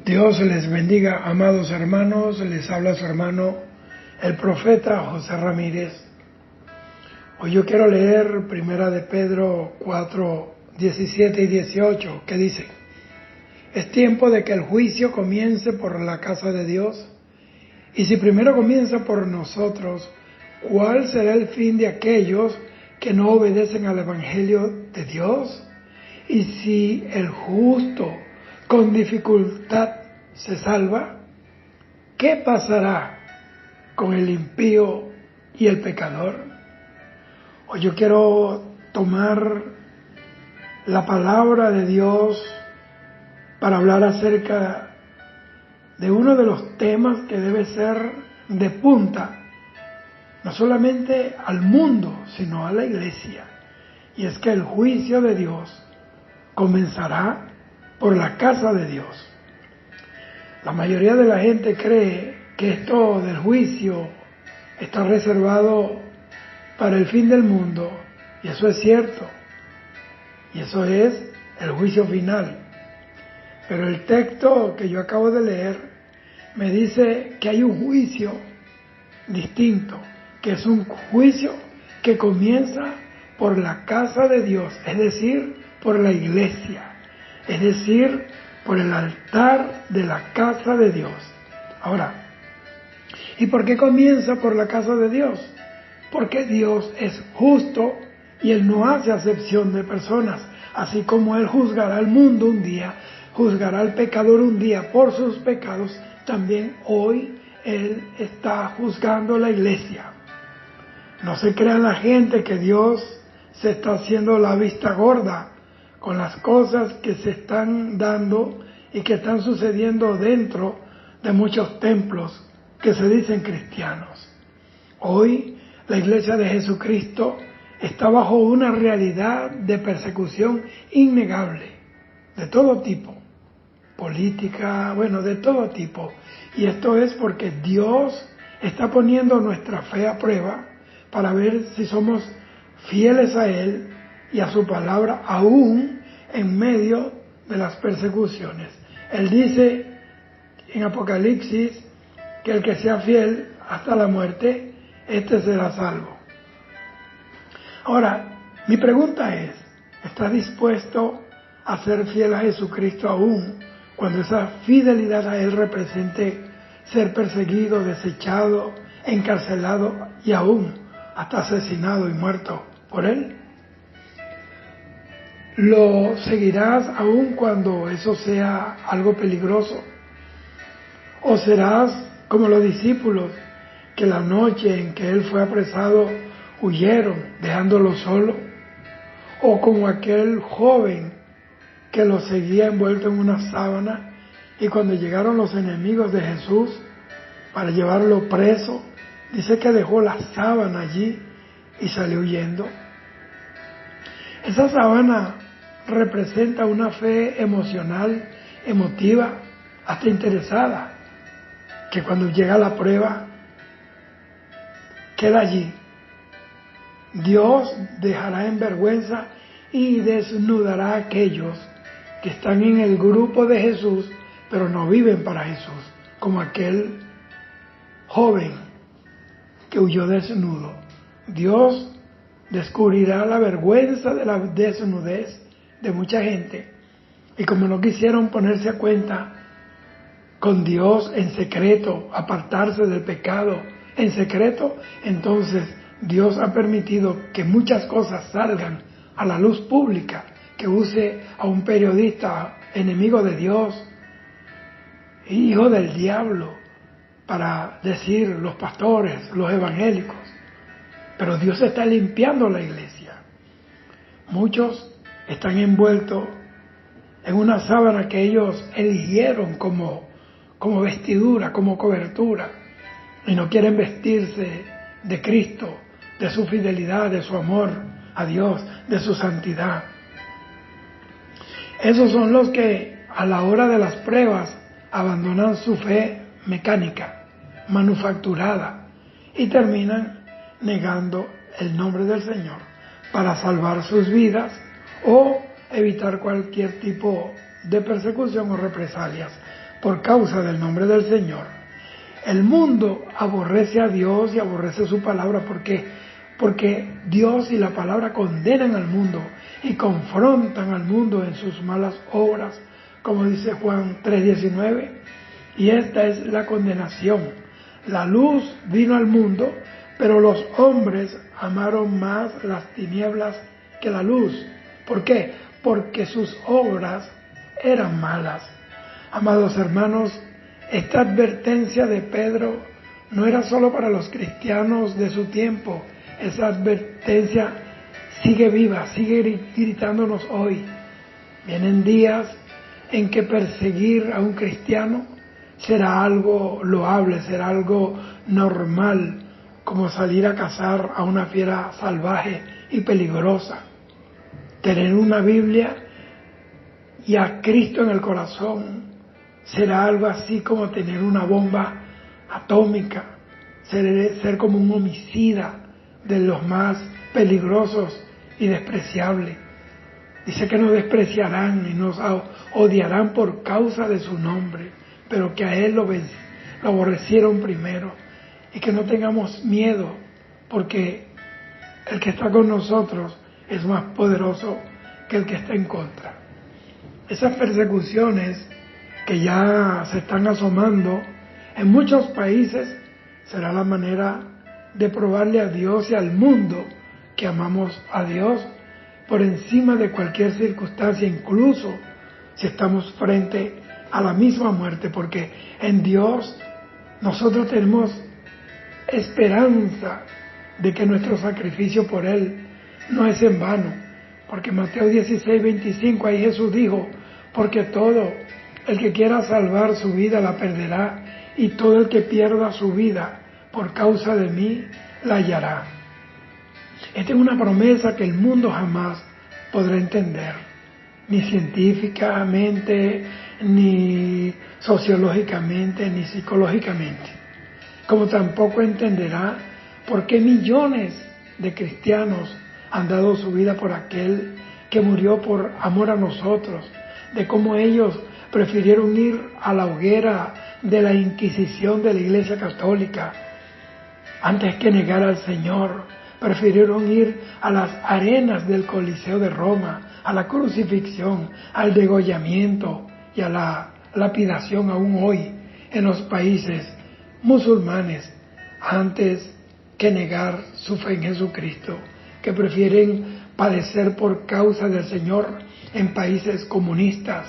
Dios les bendiga, amados hermanos. Les habla su hermano, el profeta José Ramírez. Hoy yo quiero leer Primera de Pedro 4, 17 y 18, que dice: es tiempo de que el juicio comience por la casa de Dios. Y si primero comienza por nosotros, ¿cuál será el fin de aquellos que no obedecen al Evangelio de Dios? Y si el justo con dificultad se salva, ¿qué pasará con el impío y el pecador? Hoy yo quiero tomar la palabra de Dios para hablar acerca de uno de los temas que debe ser de punta, no solamente al mundo, sino a la iglesia. Y es que el juicio de Dios comenzará por la casa de Dios. La mayoría de la gente cree que esto del juicio está reservado para el fin del mundo, y eso es cierto, y eso es el juicio final. Pero el texto que yo acabo de leer me dice que hay un juicio distinto, que es un juicio que comienza por la casa de Dios, es decir, por la iglesia, es decir, por el altar de la casa de Dios. Ahora, ¿y por qué comienza por la casa de Dios? Porque Dios es justo y Él no hace acepción de personas. Así como Él juzgará al mundo un día, juzgará al pecador un día por sus pecados, también hoy Él está juzgando la iglesia. No se crea la gente que Dios se está haciendo la vista gorda con las cosas que se están dando y que están sucediendo dentro de muchos templos que se dicen cristianos. Hoy la iglesia de Jesucristo está bajo una realidad de persecución innegable, de todo tipo, política, de todo tipo. Y esto es porque Dios está poniendo nuestra fe a prueba para ver si somos fieles a Él y a su palabra aún en medio de las persecuciones. Él dice en Apocalipsis que el que sea fiel hasta la muerte, este será salvo. Ahora, mi pregunta es, ¿estás dispuesto a ser fiel a Jesucristo aún cuando esa fidelidad a Él represente ser perseguido, desechado, encarcelado y aún hasta asesinado y muerto por Él? ¿Lo seguirás aún cuando eso sea algo peligroso? ¿O serás como los discípulos que la noche en que Él fue apresado huyeron dejándolo solo? ¿O como aquel joven que lo seguía envuelto en una sábana y cuando llegaron los enemigos de Jesús para llevarlo preso, dice que dejó la sábana allí y salió huyendo? Esa sábana representa una fe emocional, emotiva, hasta interesada, que cuando llega la prueba, queda allí. Dios dejará en vergüenza y desnudará a aquellos que están en el grupo de Jesús, pero no viven para Jesús, como aquel joven que huyó desnudo. Dios descubrirá la vergüenza de la desnudez de mucha gente, y como no quisieron ponerse a cuenta con Dios en secreto, apartarse del pecado en secreto, entonces Dios ha permitido que muchas cosas salgan a la luz pública, que use a un periodista enemigo de Dios, hijo del diablo, para decir los pastores, los evangélicos. Pero Dios está limpiando la iglesia. Muchos están envueltos en una sábana que ellos eligieron como vestidura, como cobertura, y no quieren vestirse de Cristo, de su fidelidad, de su amor a Dios, de su santidad. Esos son los que a la hora de las pruebas abandonan su fe mecánica, manufacturada, y terminan negando el nombre del Señor para salvar sus vidas o evitar cualquier tipo de persecución o represalias. por causa del nombre del Señor. El mundo aborrece a Dios y aborrece su palabra. ¿Por qué? Porque Dios y la palabra condenan al mundo y confrontan al mundo en sus malas obras, como dice Juan 3:19. Y esta es la condenación. La luz vino al mundo, pero los hombres amaron más las tinieblas que la luz. ¿Por qué? Porque sus obras eran malas. Amados hermanos, esta advertencia de Pedro no era solo para los cristianos de su tiempo. Esa advertencia sigue viva, sigue gritándonos hoy. Vienen días en que perseguir a un cristiano será algo loable, será algo normal, como salir a cazar a una fiera salvaje y peligrosa. Tener una Biblia y a Cristo en el corazón será algo así como tener una bomba atómica, ser como un homicida de los más peligrosos y despreciables. Dice que nos despreciarán y nos odiarán por causa de su nombre, pero que a Él lo aborrecieron primero, y que no tengamos miedo, porque el que está con nosotros es más poderoso que el que está en contra. Esas persecuciones que ya se están asomando en muchos países será la manera de probarle a Dios y al mundo que amamos a Dios por encima de cualquier circunstancia, incluso si estamos frente a la misma muerte, porque en Dios nosotros tenemos esperanza de que nuestro sacrificio por Él no es en vano, porque Mateo 16:25 ahí Jesús dijo: porque todo el que quiera salvar su vida la perderá, y todo el que pierda su vida por causa de mí la hallará. Esta es una promesa que el mundo jamás podrá entender, ni científicamente, ni sociológicamente, ni psicológicamente, como tampoco entenderá por qué millones de cristianos han dado su vida por aquel que murió por amor a nosotros, de cómo ellos prefirieron ir a la hoguera de la Inquisición de la Iglesia Católica antes que negar al Señor. Prefirieron ir a las arenas del Coliseo de Roma, a la crucifixión, al degollamiento y a la lapidación aún hoy en los países musulmanes, antes que negar su fe en Jesucristo, que prefieren padecer por causa del Señor en países comunistas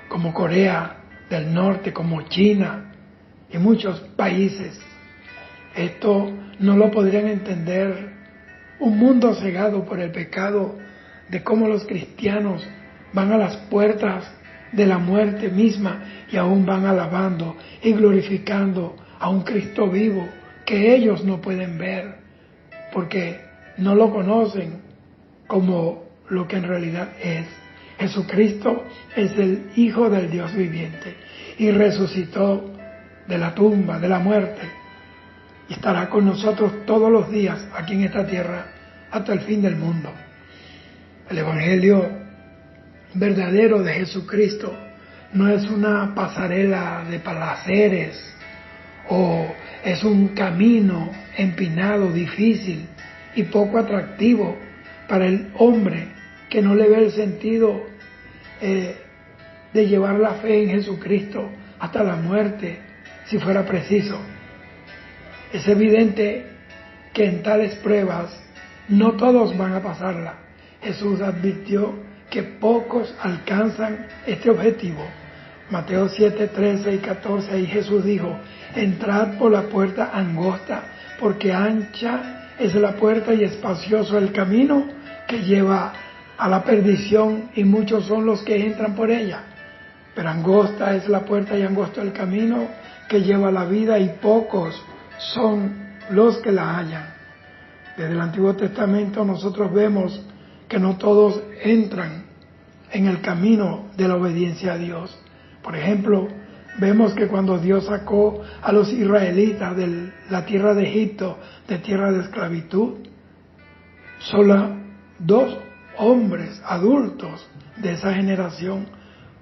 como Corea del Norte, como China y muchos países. Esto no lo podrían entender un mundo cegado por el pecado, de cómo los cristianos van a las puertas de la muerte misma y aún van alabando y glorificando a un Cristo vivo que ellos no pueden ver porque no lo conocen como lo que en realidad es. Jesucristo es el Hijo del Dios viviente y resucitó de la tumba, de la muerte, y estará con nosotros todos los días aquí en esta tierra hasta el fin del mundo. El Evangelio verdadero de Jesucristo no es una pasarela de placeres o es un camino empinado, difícil y poco atractivo para el hombre que no le ve el sentido de llevar la fe en Jesucristo hasta la muerte, si fuera preciso. Es evidente que en tales pruebas no todos van a pasarla. Jesús advirtió que pocos alcanzan este objetivo. Mateo 7:13 y 14, ahí Jesús dijo: entrad por la puerta angosta, porque ancha es la puerta y espacioso el camino que lleva a la perdición, y muchos son los que entran por ella. Pero angosta es la puerta y angosto el camino que lleva a la vida, y pocos son los que la hallan. Desde el Antiguo Testamento nosotros vemos que no todos entran en el camino de la obediencia a Dios. Por ejemplo, vemos que cuando Dios sacó a los israelitas de la tierra de Egipto, de tierra de esclavitud, solo 2 hombres adultos de esa generación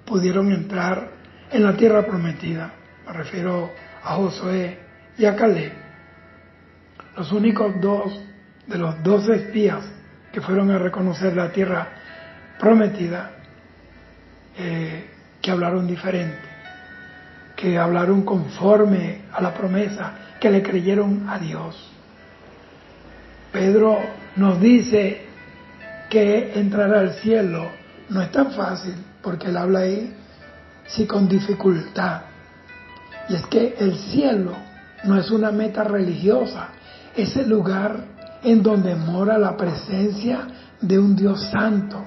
pudieron entrar en la tierra prometida. Me refiero a Josué y a Caleb. Los únicos dos de los 12 espías que fueron a reconocer la tierra prometida, que hablaron diferente, que hablaron conforme a la promesa, que le creyeron a Dios. Pedro nos dice que entrar al cielo no es tan fácil, porque él habla ahí sí con dificultad. Y es que el cielo no es una meta religiosa, es el lugar en donde mora la presencia de un Dios santo.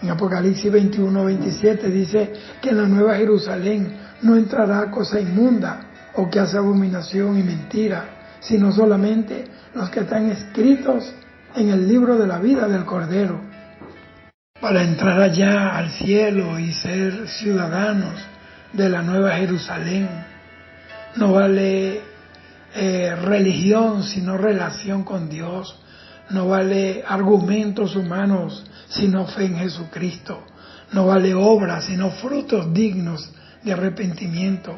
En Apocalipsis 21-27 dice que en la Nueva Jerusalén no entrará cosa inmunda o que hace abominación y mentira, sino solamente los que están escritos en el libro de la vida del Cordero. Para entrar allá al cielo y ser ciudadanos de la Nueva Jerusalén, no vale religión sino relación con Dios. No vale argumentos humanos sino fe en Jesucristo. No vale obras sino frutos dignos de arrepentimiento.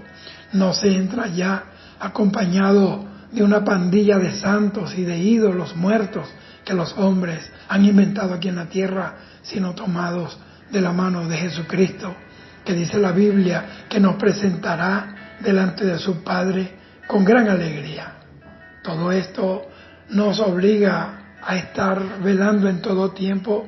No se entra ya acompañado de una pandilla de santos y de ídolos muertos que los hombres han inventado aquí en la tierra, sino tomados de la mano de Jesucristo, que dice la Biblia que nos presentará delante de su Padre con gran alegría. Todo esto nos obliga a estar velando en todo tiempo,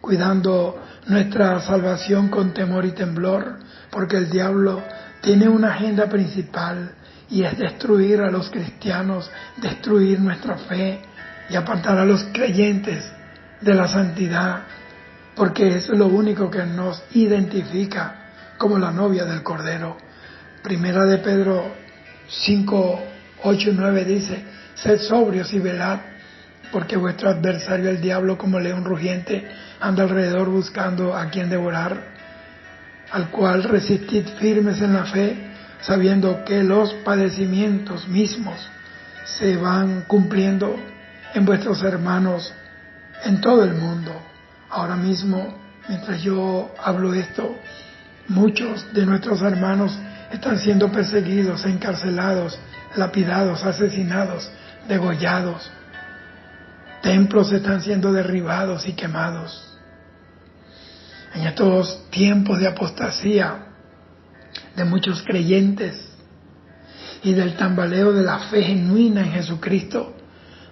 cuidando nuestra salvación con temor y temblor, porque el diablo tiene una agenda principal y es destruir a los cristianos, destruir nuestra fe y apartar a los creyentes de la santidad, porque es lo único que nos identifica como la novia del Cordero. Primera de Pedro 5, 8 y 9 dice: sed sobrios y velad, porque vuestro adversario el diablo, como león rugiente, anda alrededor buscando a quien devorar, al cual resistid firmes en la fe, sabiendo que los padecimientos mismos se van cumpliendo en vuestros hermanos en todo el mundo. Ahora mismo, mientras yo hablo esto, muchos de nuestros hermanos están siendo perseguidos, encarcelados, lapidados, asesinados, degollados. Templos están siendo derribados y quemados. En estos tiempos de apostasía de muchos creyentes y del tambaleo de la fe genuina en Jesucristo,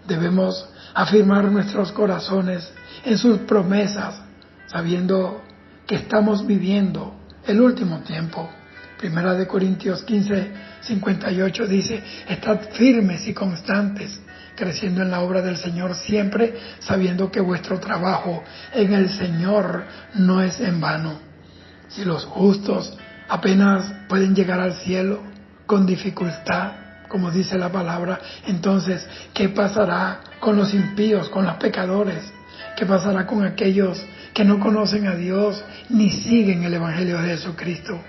debemos afirmar nuestros corazones en sus promesas, sabiendo que estamos viviendo el último tiempo. Primera de Corintios 15, 58 dice: estad firmes y constantes, creciendo en la obra del Señor siempre, sabiendo que vuestro trabajo en el Señor no es en vano. Si los justos apenas pueden llegar al cielo con dificultad, como dice la palabra, entonces, ¿qué pasará con los impíos, con los pecadores? ¿Qué pasará con aquellos que no conocen a Dios ni siguen el Evangelio de Jesucristo?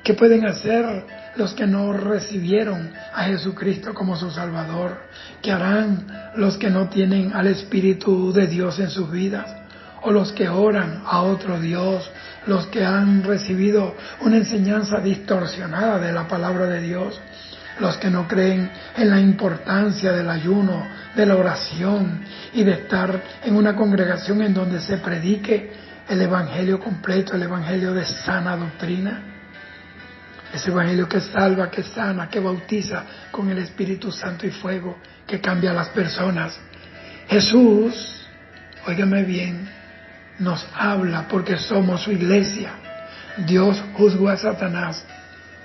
¿Qué pueden hacer los que no recibieron a Jesucristo como su Salvador? ¿Qué harán los que no tienen al Espíritu de Dios en sus vidas? ¿O los que oran a otro Dios? ¿Los que han recibido una enseñanza distorsionada de la palabra de Dios? ¿Los que no creen en la importancia del ayuno, de la oración y de estar en una congregación en donde se predique el Evangelio completo, el Evangelio de sana doctrina? Ese Evangelio que salva, que sana, que bautiza con el Espíritu Santo y fuego, que cambia a las personas. Jesús, óigame bien, nos habla porque somos su iglesia. Dios juzgó a Satanás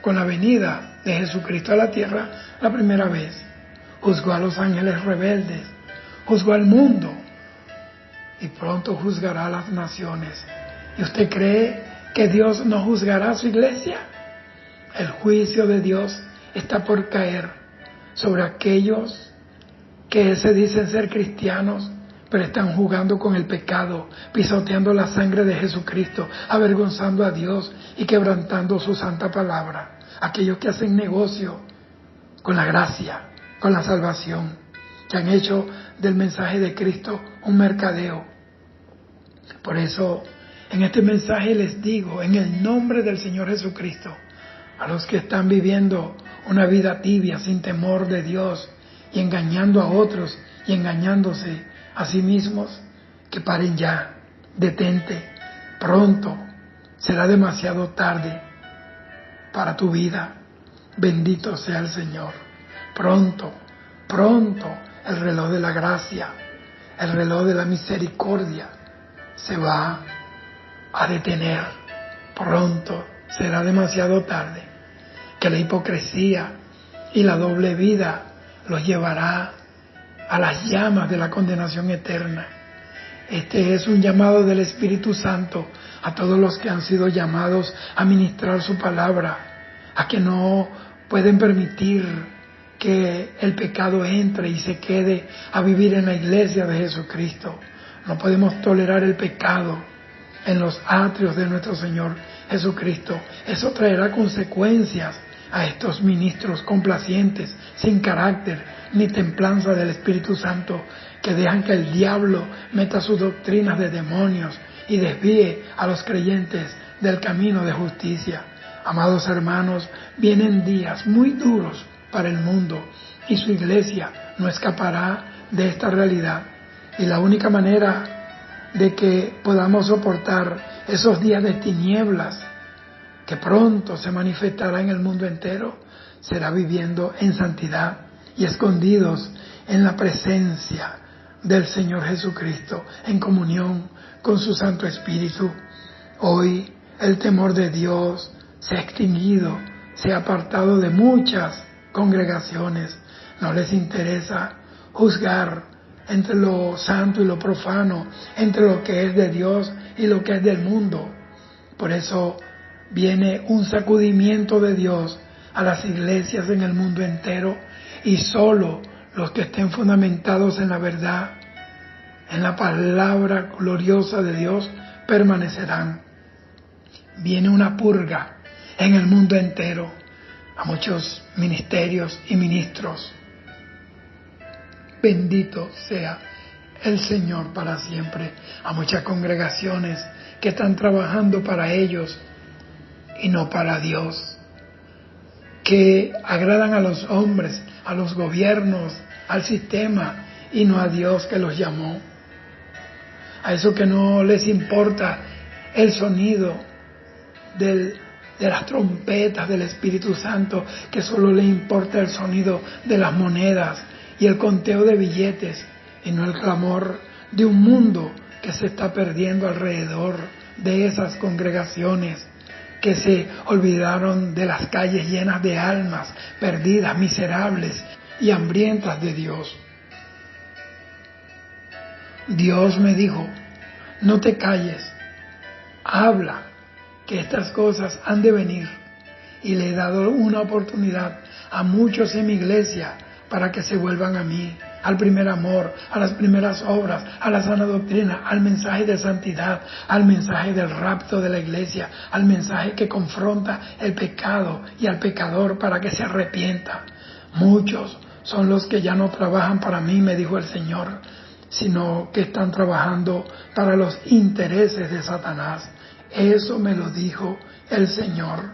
con la venida de Jesucristo a la tierra la primera vez. Juzgó a los ángeles rebeldes, juzgó al mundo y pronto juzgará a las naciones. ¿Y usted cree que Dios no juzgará a su iglesia? El juicio de Dios está por caer sobre aquellos que se dicen ser cristianos, pero están jugando con el pecado, pisoteando la sangre de Jesucristo, avergonzando a Dios y quebrantando su santa palabra. Aquellos que hacen negocio con la gracia, con la salvación, que han hecho del mensaje de Cristo un mercadeo. Por eso, en este mensaje les digo, en el nombre del Señor Jesucristo, a los que están viviendo una vida tibia, sin temor de Dios, y engañando a otros y engañándose a sí mismos, que paren ya, detente, pronto será demasiado tarde para tu vida. Bendito sea el Señor. Pronto, pronto el reloj de la gracia, el reloj de la misericordia se va a detener. Pronto será demasiado tarde, que la hipocresía y la doble vida los llevará a las llamas de la condenación eterna. Este es un llamado del Espíritu Santo a todos los que han sido llamados a ministrar su palabra, a que no pueden permitir que el pecado entre y se quede a vivir en la iglesia de Jesucristo. No podemos tolerar el pecado en los atrios de nuestro Señor Jesucristo. Eso traerá consecuencias a estos ministros complacientes, sin carácter ni templanza del Espíritu Santo, que dejan que el diablo meta sus doctrinas de demonios y desvíe a los creyentes del camino de justicia. Amados hermanos, vienen días muy duros para el mundo y su iglesia no escapará de esta realidad. Y la única manera de que podamos soportar esos días de tinieblas que pronto se manifestará en el mundo entero será viviendo en santidad y escondidos en la presencia del Señor Jesucristo, en comunión con su Santo Espíritu. Hoy el temor de Dios se ha extinguido, se ha apartado de muchas congregaciones. No les interesa juzgar entre lo santo y lo profano, entre lo que es de Dios y lo que es del mundo. Por eso viene un sacudimiento de Dios a las iglesias en el mundo entero, y solo los que estén fundamentados en la verdad, en la palabra gloriosa de Dios, permanecerán. Viene una purga en el mundo entero a muchos ministerios y ministros. Bendito sea el Señor para siempre. A muchas congregaciones que están trabajando para ellos y no para Dios, que agradan a los hombres, a los gobiernos, al sistema y no a Dios que los llamó. A eso que no les importa el sonido de las trompetas del Espíritu Santo, que solo le importa el sonido de las monedas y el conteo de billetes, y no el clamor de un mundo que se está perdiendo alrededor de esas congregaciones, que se olvidaron de las calles llenas de almas perdidas, miserables y hambrientas de Dios. Dios me dijo: no te calles, habla, que estas cosas han de venir. Y le he dado una oportunidad a muchos en mi iglesia para que se vuelvan a mí, al primer amor, a las primeras obras, a la sana doctrina, al mensaje de santidad, al mensaje del rapto de la iglesia, al mensaje que confronta el pecado y al pecador para que se arrepienta. Muchos son los que ya no trabajan para mí, me dijo el Señor, sino que están trabajando para los intereses de Satanás. Eso me lo dijo el Señor.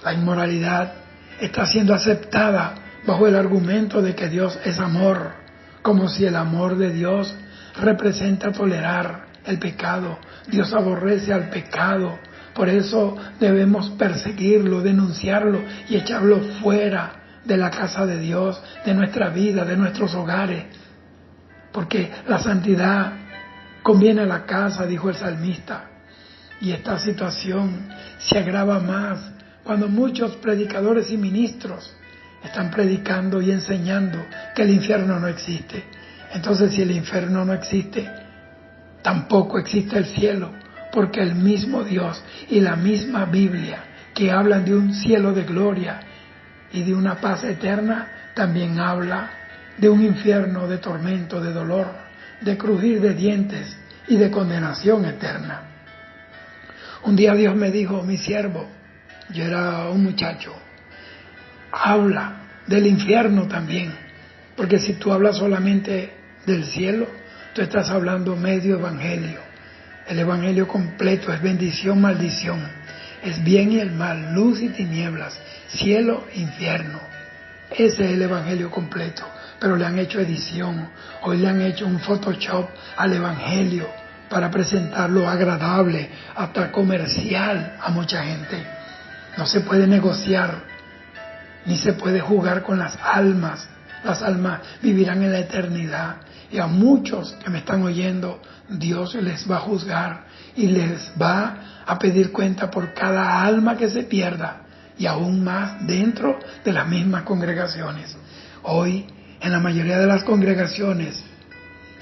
La inmoralidad está siendo aceptada bajo el argumento de que Dios es amor, como si el amor de Dios representa tolerar el pecado. Dios aborrece al pecado, por eso debemos perseguirlo, denunciarlo y echarlo fuera de la casa de Dios, de nuestra vida, de nuestros hogares, porque la santidad conviene a la casa, dijo el salmista. Y esta situación se agrava más cuando muchos predicadores y ministros están predicando y enseñando que el infierno no existe. Entonces, si el infierno no existe, tampoco existe el cielo, porque el mismo Dios y la misma Biblia, que hablan de un cielo de gloria y de una paz eterna, también habla de un infierno de tormento, de dolor, de crujir de dientes y de condenación eterna. Un día Dios me dijo: mi siervo, yo era un muchacho, habla del infierno también, porque si tú hablas solamente del cielo, tú estás hablando medio evangelio. El evangelio completo es bendición, maldición. es bien y el mal, luz y tinieblas, cielo e infierno. Ese es el evangelio completo, pero le han hecho edición, hoy le han hecho un Photoshop al evangelio para presentarlo agradable, hasta comercial a mucha gente. No se puede negociar, ni se puede jugar con las almas. Las almas vivirán en la eternidad. Y a muchos que me están oyendo, Dios les va a juzgar y les va a pedir cuenta por cada alma que se pierda, y aún más dentro de las mismas congregaciones. Hoy, en la mayoría de las congregaciones,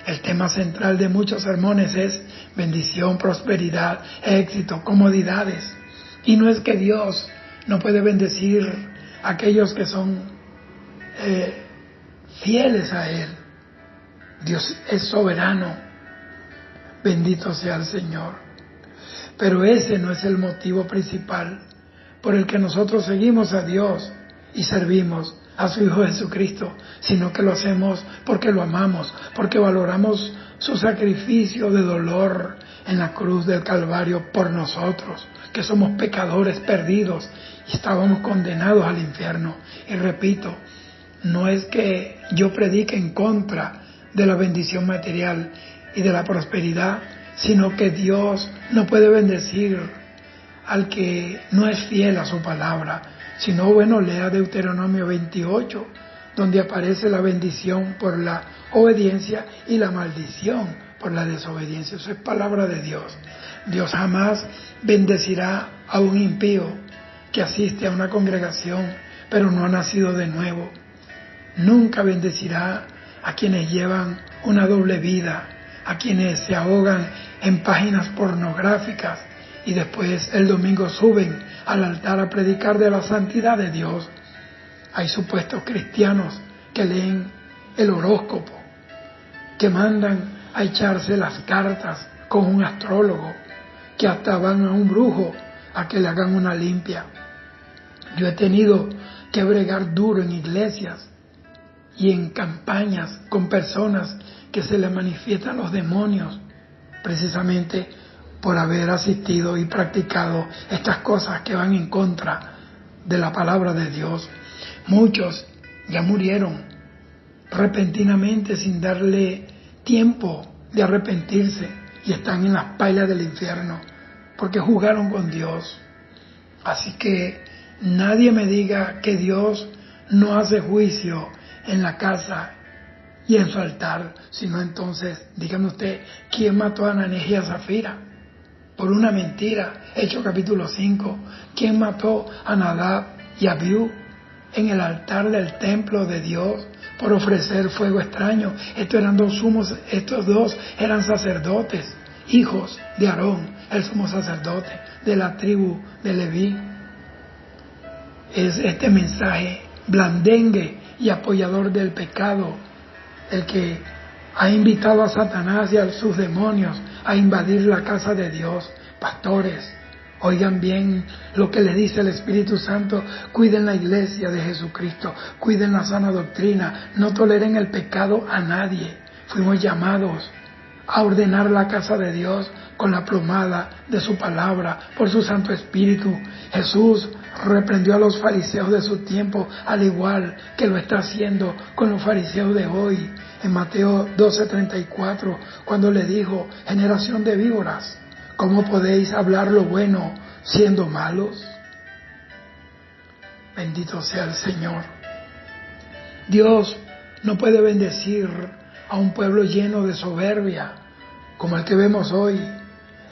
el tema central de muchos sermones es bendición, prosperidad, éxito, comodidades. Y no es que Dios no puede bendecir a aquellos que son fieles a Él. Dios es soberano, bendito sea el Señor. Pero ese no es el motivo principal por el que nosotros seguimos a Dios y servimos a su Hijo Jesucristo, sino que lo hacemos porque lo amamos, porque valoramos su sacrificio de dolor en la cruz del Calvario por nosotros, que somos pecadores perdidos y estábamos condenados al infierno. Y repito, no es que yo predique en contra de la bendición material y de la prosperidad, sino que Dios no puede bendecir al que no es fiel a su palabra. Si no, bueno, lea Deuteronomio 28, donde aparece la bendición por la obediencia y la maldición por la desobediencia. Eso es palabra de Dios. Dios jamás bendecirá a un impío que asiste a una congregación, pero no ha nacido de nuevo. Nunca bendecirá a quienes llevan una doble vida, a quienes se ahogan en páginas pornográficas y después el domingo suben al altar a predicar de la santidad de Dios. Hay supuestos cristianos que leen el horóscopo, que mandan a echarse las cartas con un astrólogo, que hasta van a un brujo a que le hagan una limpia. Yo he tenido que bregar duro en iglesias y en campañas con personas que se les manifiestan los demonios, precisamente por haber asistido y practicado estas cosas que van en contra de la palabra de Dios. Muchos ya murieron repentinamente sin darle tiempo de arrepentirse y están en las pailas del infierno porque jugaron con Dios. Así que nadie me diga que Dios no hace juicio en la casa y en su altar, sino entonces, dígame usted, ¿quién mató a Ananías y a Zafira? Por una mentira. Hechos capítulo 5. ¿Quién mató a Nadab y Abiú en el altar del templo de Dios por ofrecer fuego extraño? Estos dos eran sacerdotes, hijos de Aarón, el sumo sacerdote de la tribu de Leví. Es este mensaje blandengue y apoyador del pecado el que ha invitado a Satanás y a sus demonios a invadir la casa de Dios. Pastores, oigan bien lo que les dice el Espíritu Santo: cuiden la iglesia de Jesucristo, cuiden la sana doctrina, no toleren el pecado a nadie. Fuimos llamados a ordenar la casa de Dios con la plomada de su palabra, por su Santo Espíritu. Jesús reprendió a los fariseos de su tiempo, al igual que lo está haciendo con los fariseos de hoy. En Mateo 12:34, cuando le dijo: generación de víboras, ¿cómo podéis hablar lo bueno siendo malos? Bendito sea el Señor. Dios no puede bendecir a un pueblo lleno de soberbia, como el que vemos hoy,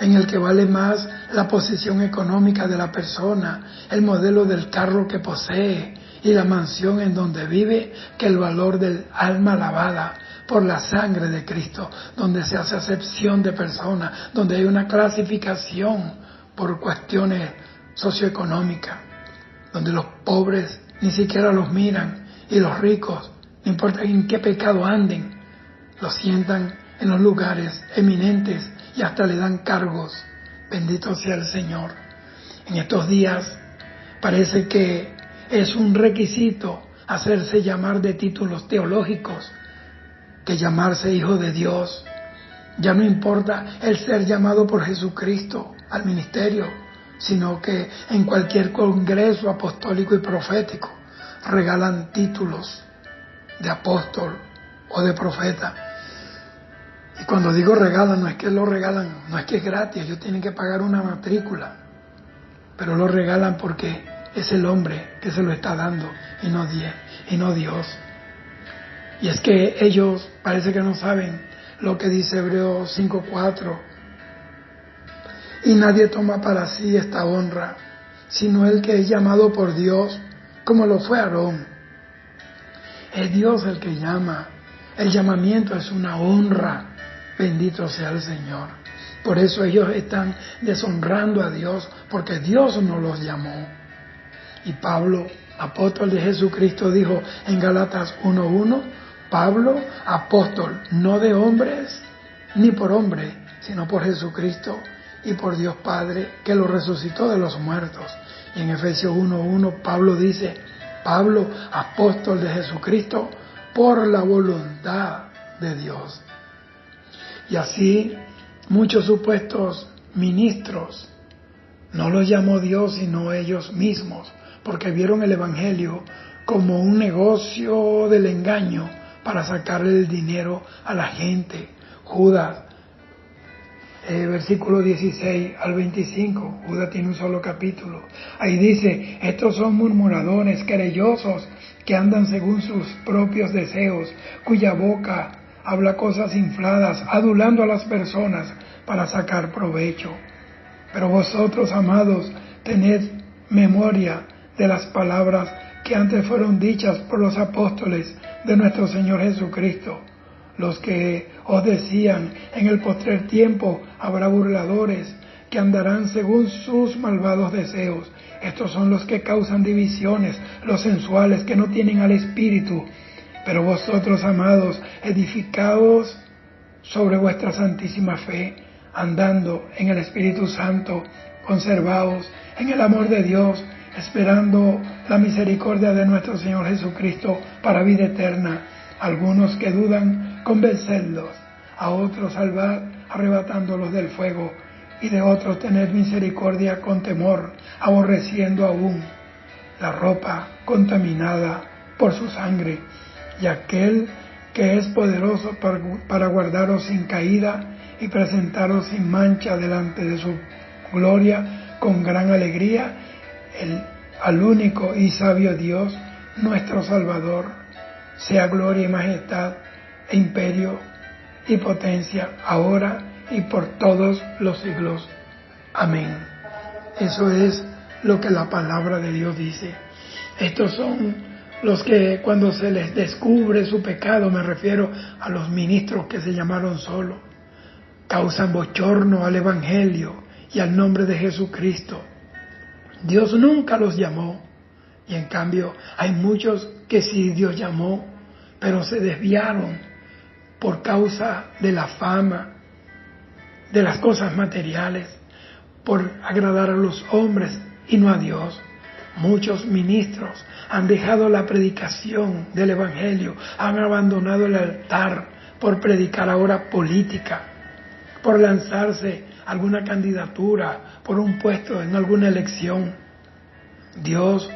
en el que vale más la posición económica de la persona, el modelo del carro que posee y la mansión en donde vive, que el valor del alma lavada por la sangre de Cristo, donde se hace acepción de personas, donde hay una clasificación por cuestiones socioeconómicas, donde los pobres ni siquiera los miran y los ricos, no importa en qué pecado anden, los sientan en los lugares eminentes y hasta le dan cargos. Bendito sea el Señor. En estos días parece que es un requisito hacerse llamar de títulos teológicos que llamarse hijo de Dios. Ya no importa el ser llamado por Jesucristo al ministerio, sino que en cualquier congreso apostólico y profético regalan títulos de apóstol o de profeta. Y cuando digo regalan, no es que lo regalan, no es que es gratis, ellos tienen que pagar una matrícula, pero lo regalan porque es el hombre que se lo está dando y no Dios. Y es que ellos parece que no saben lo que dice Hebreos 5:4. Y nadie toma para sí esta honra, sino el que es llamado por Dios, como lo fue Aarón. Es Dios el que llama. El llamamiento es una honra. Bendito sea el Señor. Por eso ellos están deshonrando a Dios, porque Dios no los llamó. Y Pablo, apóstol de Jesucristo, dijo en Gálatas 1:1, Pablo, apóstol, no de hombres, ni por hombre, sino por Jesucristo y por Dios Padre, que lo resucitó de los muertos. Y en Efesios 1:1, Pablo dice, Pablo, apóstol de Jesucristo, por la voluntad de Dios. Y así, muchos supuestos ministros no los llamó Dios, sino ellos mismos, porque vieron el Evangelio como un negocio del engaño para sacarle el dinero a la gente. Judas, versículo 16 al 25, Judas tiene un solo capítulo. Ahí dice, estos son murmuradores, querellosos, que andan según sus propios deseos, cuya boca habla cosas infladas, adulando a las personas para sacar provecho. Pero vosotros, amados, tened memoria de las palabras que antes fueron dichas por los apóstoles de nuestro Señor Jesucristo, los que os decían, en el postrer tiempo habrá burladores que andarán según sus malvados deseos. Estos son los que causan divisiones, los sensuales, que no tienen al Espíritu. Pero vosotros, amados, edificaos sobre vuestra santísima fe, andando en el Espíritu Santo, conservaos en el amor de Dios, esperando la misericordia de nuestro Señor Jesucristo para vida eterna. Algunos que dudan, convencerlos; a otros salvad, arrebatándolos del fuego; y de otros tened misericordia con temor, aborreciendo aún la ropa contaminada por su sangre. Y aquel que es poderoso para guardaros sin caída y presentaros sin mancha delante de su gloria con gran alegría, al único y sabio Dios, nuestro Salvador, sea gloria y majestad e imperio y potencia, ahora y por todos los siglos. Amén. Eso es lo que la palabra de Dios dice. Estos son los que cuando se les descubre su pecado, me refiero a los ministros que se llamaron solo, causan bochorno al Evangelio y al nombre de Jesucristo. Dios nunca los llamó, y en cambio hay muchos que sí Dios llamó, pero se desviaron por causa de la fama, de las cosas materiales, por agradar a los hombres y no a Dios. Muchos ministros han dejado la predicación del Evangelio, han abandonado el altar por predicar ahora política, por lanzarse alguna candidatura, por un puesto en alguna elección. Dios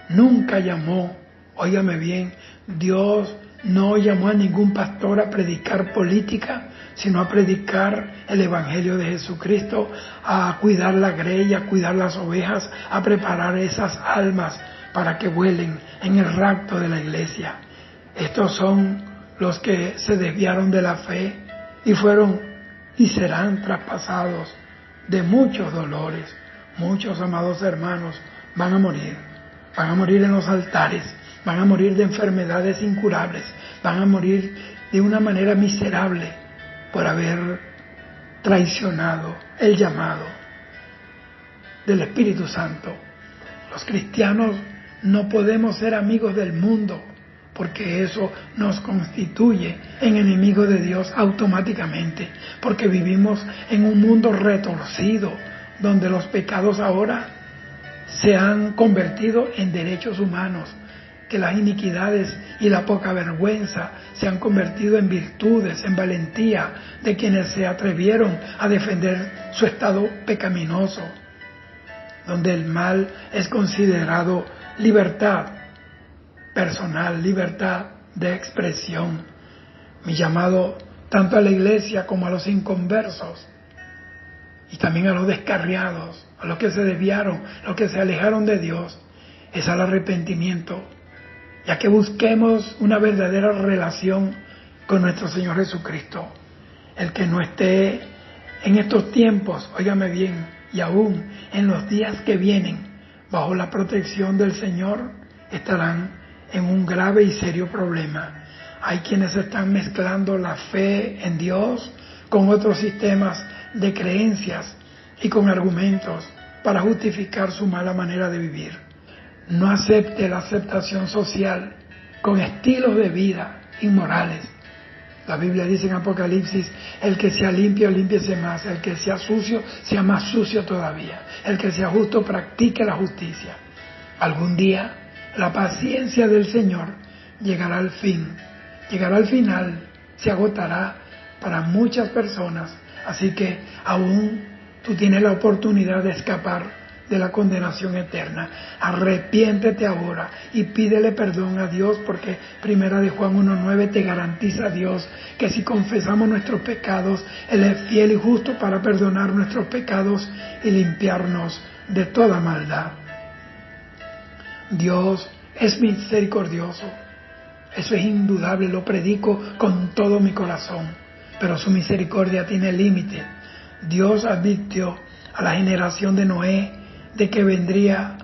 nunca llamó, óigame bien, Dios no llamó a ningún pastor a predicar política, sino a predicar el Evangelio de Jesucristo, a cuidar la grey, a cuidar las ovejas, a preparar esas almas para que vuelen en el rapto de la iglesia. Estos son los que se desviaron de la fe y fueron y serán traspasados de muchos dolores. Muchos, amados hermanos, van a morir en los altares, van a morir de enfermedades incurables, van a morir de una manera miserable por haber traicionado el llamado del Espíritu Santo. Los cristianos no podemos ser amigos del mundo, porque eso nos constituye en enemigos de Dios automáticamente, porque vivimos en un mundo retorcido, donde los pecados ahora se han convertido en derechos humanos, que las iniquidades y la poca vergüenza se han convertido en virtudes, en valentía de quienes se atrevieron a defender su estado pecaminoso. donde el mal es considerado libertad personal, libertad de expresión. Mi llamado tanto a la iglesia como a los inconversos y también a los descarriados, a los que se desviaron, a los que se alejaron de Dios, es al arrepentimiento, ya que busquemos una verdadera relación con nuestro Señor Jesucristo. El que no esté en estos tiempos, óigame bien, y aún en los días que vienen, bajo la protección del Señor, estarán en un grave y serio problema. Hay quienes están mezclando la fe en Dios con otros sistemas de creencias y con argumentos para justificar su mala manera de vivir. No acepte la aceptación social con estilos de vida inmorales. La Biblia dice en Apocalipsis, el que sea limpio, límpiese más, el que sea sucio, sea más sucio todavía, el que sea justo, practique la justicia. Algún día, la paciencia del Señor llegará al fin, llegará al final, se agotará para muchas personas, así que aún tú tienes la oportunidad de escapar de la condenación eterna. Arrepiéntete ahora y pídele perdón a Dios, porque Primera de Juan 1:9 te garantiza a Dios que si confesamos nuestros pecados, Él es fiel y justo para perdonar nuestros pecados y limpiarnos de toda maldad. Dios es misericordioso, eso es indudable, lo predico con todo mi corazón, pero su misericordia tiene límite. Dios advirtió a la generación de Noé de que vendría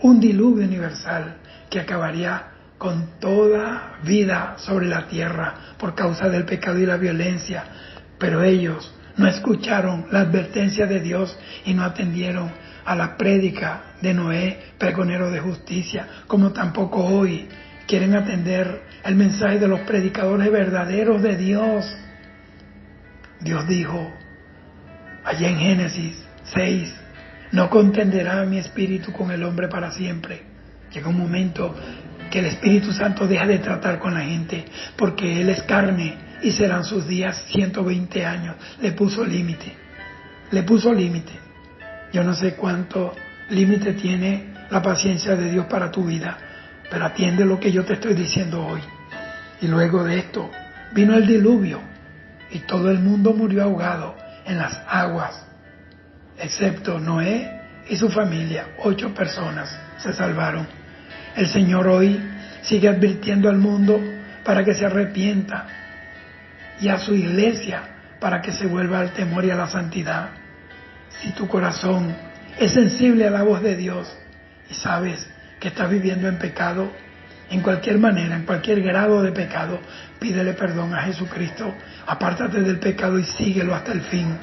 un diluvio universal que acabaría con toda vida sobre la tierra por causa del pecado y la violencia, pero ellos no escucharon la advertencia de Dios y no atendieron a la prédica de Noé, pregonero de justicia, como tampoco hoy quieren atender el mensaje de los predicadores verdaderos de Dios. Dios dijo allá en Génesis 6, no contenderá mi espíritu con el hombre para siempre. Llega un momento que el Espíritu Santo deja de tratar con la gente, porque Él es carne y serán sus días 120 años. Le puso límite. Yo no sé cuánto límite tiene la paciencia de Dios para tu vida, pero atiende lo que yo te estoy diciendo hoy. Y luego de esto vino el diluvio y todo el mundo murió ahogado en las aguas, excepto Noé y su familia. 8 personas se salvaron. El Señor hoy sigue advirtiendo al mundo para que se arrepienta y a su iglesia para que se vuelva al temor y a la santidad. Si tu corazón es sensible a la voz de Dios y sabes que estás viviendo en pecado, en cualquier manera, en cualquier grado de pecado, pídele perdón a Jesucristo, apártate del pecado y síguelo hasta el fin.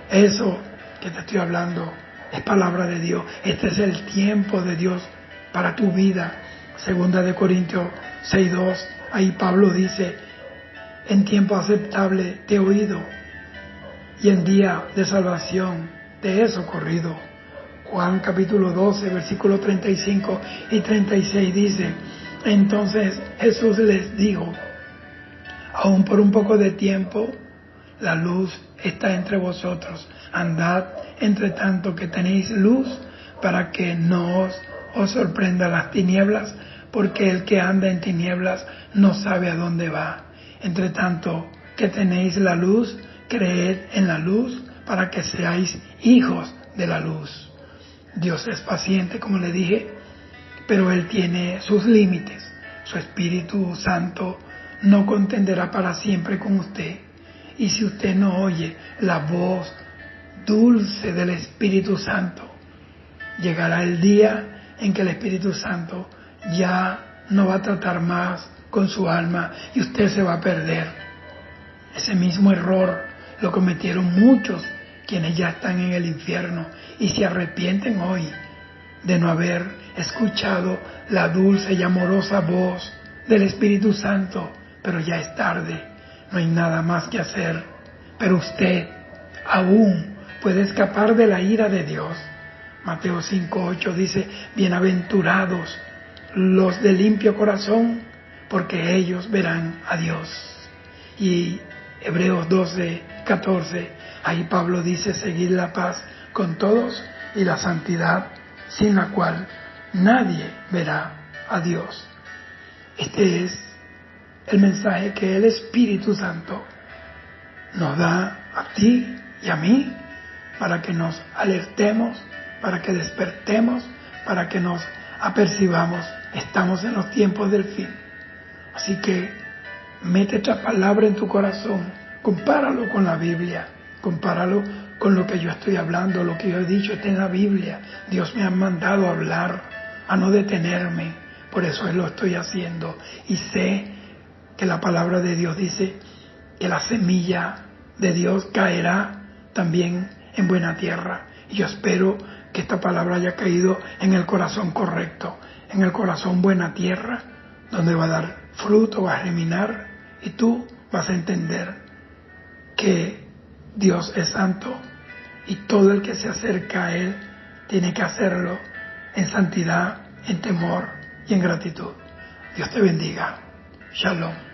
Eso que te estoy hablando es palabra de Dios. Este es el tiempo de Dios para tu vida. Segunda de Corintios 6:2, ahí Pablo dice, en tiempo aceptable te he oído y en día de salvación te he socorrido. Juan capítulo 12, versículos 35 y 36 dice, entonces Jesús les dijo, aún por un poco de tiempo la luz está entre vosotros, andad entre tanto que tenéis luz, para que no os sorprenda las tinieblas, porque el que anda en tinieblas no sabe a dónde va. Entre tanto que tenéis la luz, creed en la luz, para que seáis hijos de la luz. Dios es paciente, como le dije, pero Él tiene sus límites. Su Espíritu Santo no contenderá para siempre con usted. Y si usted no oye la voz dulce del Espíritu Santo, llegará el día en que el Espíritu Santo ya no va a tratar más con su alma y usted se va a perder. Ese mismo error lo cometieron muchos quienes ya están en el infierno y se arrepienten hoy de no haber escuchado la dulce y amorosa voz del Espíritu Santo, pero ya es tarde, no hay nada más que hacer. Pero usted aún puede escapar de la ira de Dios. Mateo 5:8 dice, bienaventurados los de limpio corazón, porque ellos verán a Dios. Y Hebreos 12:14, ahí Pablo dice, seguid la paz con todos y la santidad, sin la cual nadie verá a Dios. Este es el mensaje que el Espíritu Santo nos da a ti y a mí para que nos alertemos, para que despertemos, para que nos apercibamos. Estamos en los tiempos del fin. Así que mete esta palabra en tu corazón, compáralo con la Biblia, compáralo con lo que yo estoy hablando, lo que yo he dicho está en la Biblia. Dios me ha mandado a hablar, a no detenerme, por eso lo estoy haciendo. Y sé que la palabra de Dios dice que la semilla de Dios caerá también en buena tierra. Y yo espero que esta palabra haya caído en el corazón correcto, en el corazón buena tierra, donde va a dar fruto, va a germinar, y tú vas a entender que Dios es santo y todo el que se acerca a Él tiene que hacerlo en santidad, en temor y en gratitud. Dios te bendiga. Shalom.